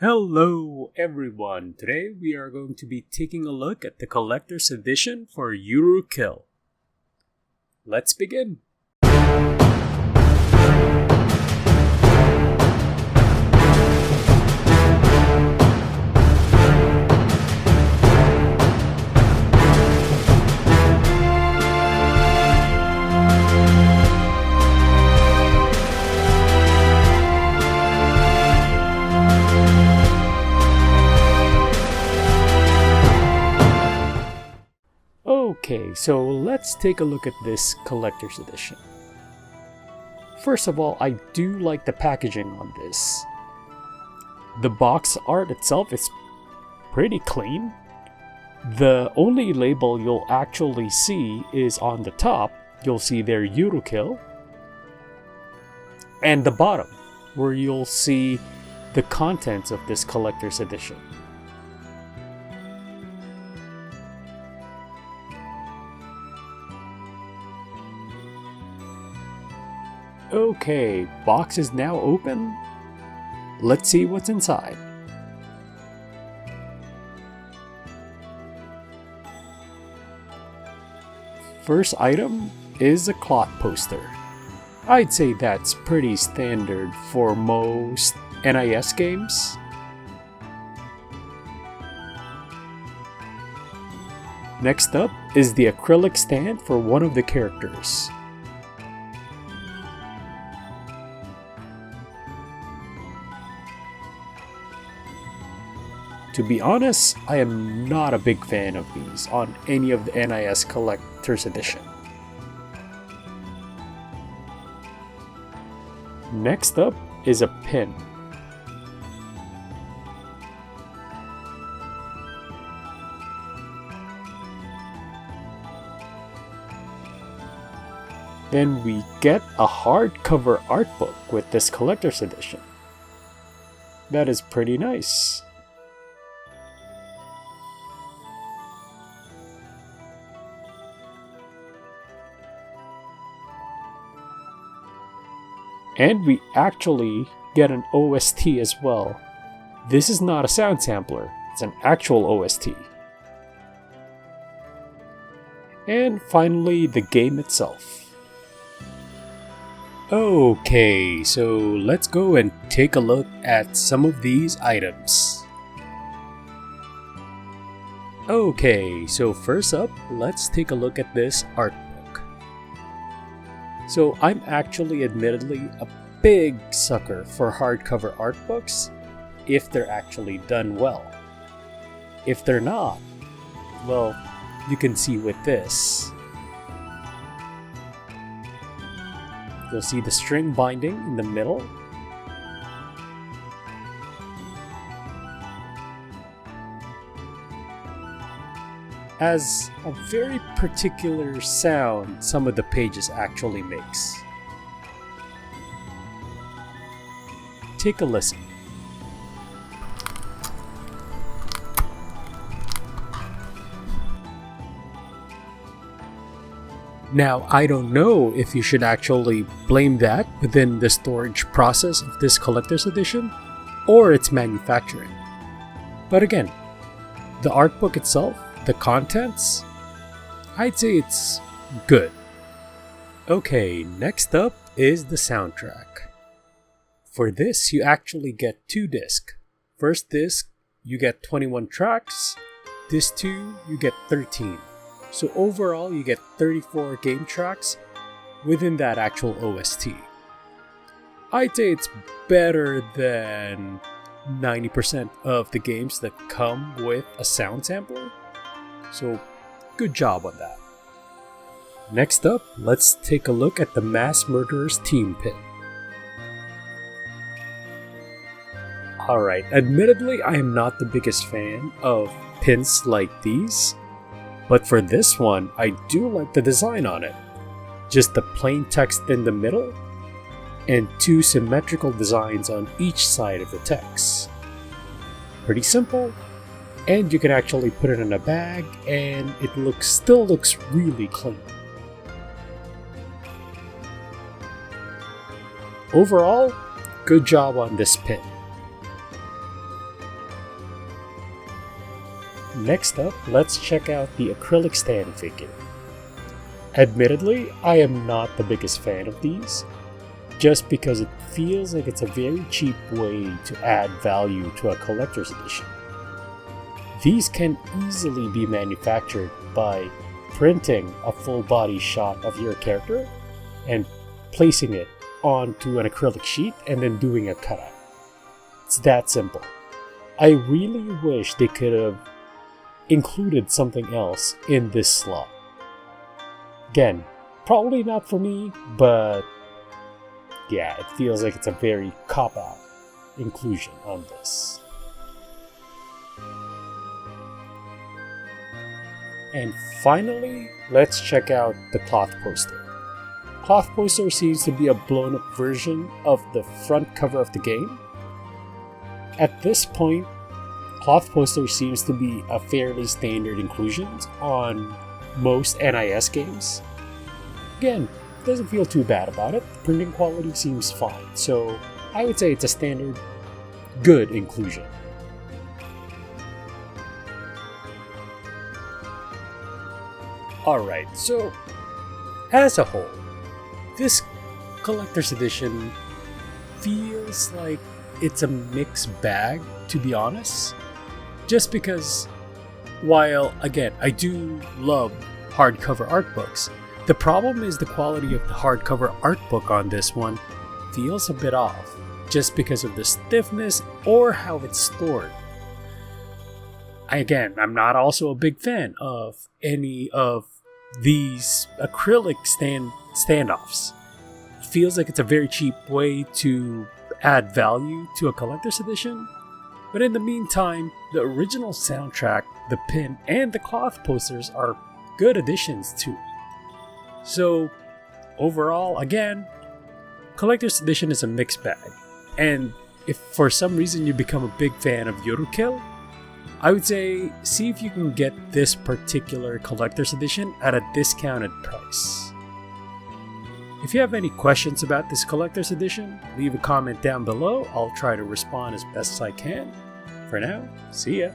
Hello everyone! Today we are going to be taking a look at the collector's edition for Yurukill. Let's begin! Okay, so let's take a look at this collector's edition. First of all, I do like the packaging on this. The box art itself is pretty clean. The only label you'll actually see is on the top. You'll see their Yurukill. And the bottom, where you'll see the contents of this collector's edition. Okay, box is now open. Let's see what's inside. First item is a Clot Poster. I'd say that's pretty standard for most NIS games. Next up is the Acrylic Stand for one of the characters. To be honest, I am not a big fan of these on any of the NIS Collector's Edition. Next up is a pin. Then we get a hardcover art book with this Collector's Edition. That is pretty nice. And we actually get an OST as well. This is not a sound sampler, it's an actual OST. And finally, the game itself. Okay, so let's go and take a look at some of these items. Okay, so first up, let's take a look at this art book. So I'm actually admittedly a big sucker for hardcover art books if they're actually done well. If they're not, well, you can see with this. You'll see the string binding in the middle. Has a very particular sound some of the pages actually makes. Take a listen. Now, I don't know if you should actually blame that within the storage process of this collector's edition or its manufacturing. But again, the art book itself, the contents, I'd say it's good. Okay, next up is the soundtrack. For this, you actually get 2 discs. First disc, you get 21 tracks. Disc 2, you get 13. So overall, you get 34 game tracks within that actual OST. I'd say it's better than 90% of the games that come with a sound sampler. So, good job on that. Next up, let's take a look at the Mass Murderer's Team pin. Alright, admittedly, I am not the biggest fan of pins like these, but for this one, I do like the design on it. Just the plain text in the middle, and 2 symmetrical designs on each side of the text. Pretty simple. And you can actually put it in a bag and it still looks really clean. Overall, good job on this pin. Next up, let's check out the Acrylic Stand figure. Admittedly, I am not the biggest fan of these, just because it feels like it's a very cheap way to add value to a collector's edition. These can easily be manufactured by printing a full body shot of your character and placing it onto an acrylic sheet and then doing a cutout. It's that simple. I really wish they could have included something else in this slot. Again, probably not for me, but yeah, it feels like it's a very cop-out inclusion on this. And finally, let's check out the Clot Poster. Clot Poster seems to be a blown-up version of the front cover of the game. At this point, Clot Poster seems to be a fairly standard inclusion on most NIS games. Again, doesn't feel too bad about it. The printing quality seems fine, so I would say it's a standard good inclusion. Alright, so as a whole, this collector's edition feels like it's a mixed bag, to be honest. Just because, while again, I do love hardcover art books, the problem is the quality of the hardcover art book on this one feels a bit off, just because of the stiffness or how it's stored. Again, I'm not also a big fan of any of these acrylic standoffs. It feels like it's a very cheap way to add value to a collector's edition, but in the meantime, the original soundtrack, the pin, and the cloth posters are good additions to it. So, overall, again, collector's edition is a mixed bag, and if for some reason you become a big fan of Yurukill, I would say see if you can get this particular collector's edition at a discounted price. If you have any questions about this collector's edition, leave a comment down below. I'll try to respond as best as I can. For now, see ya!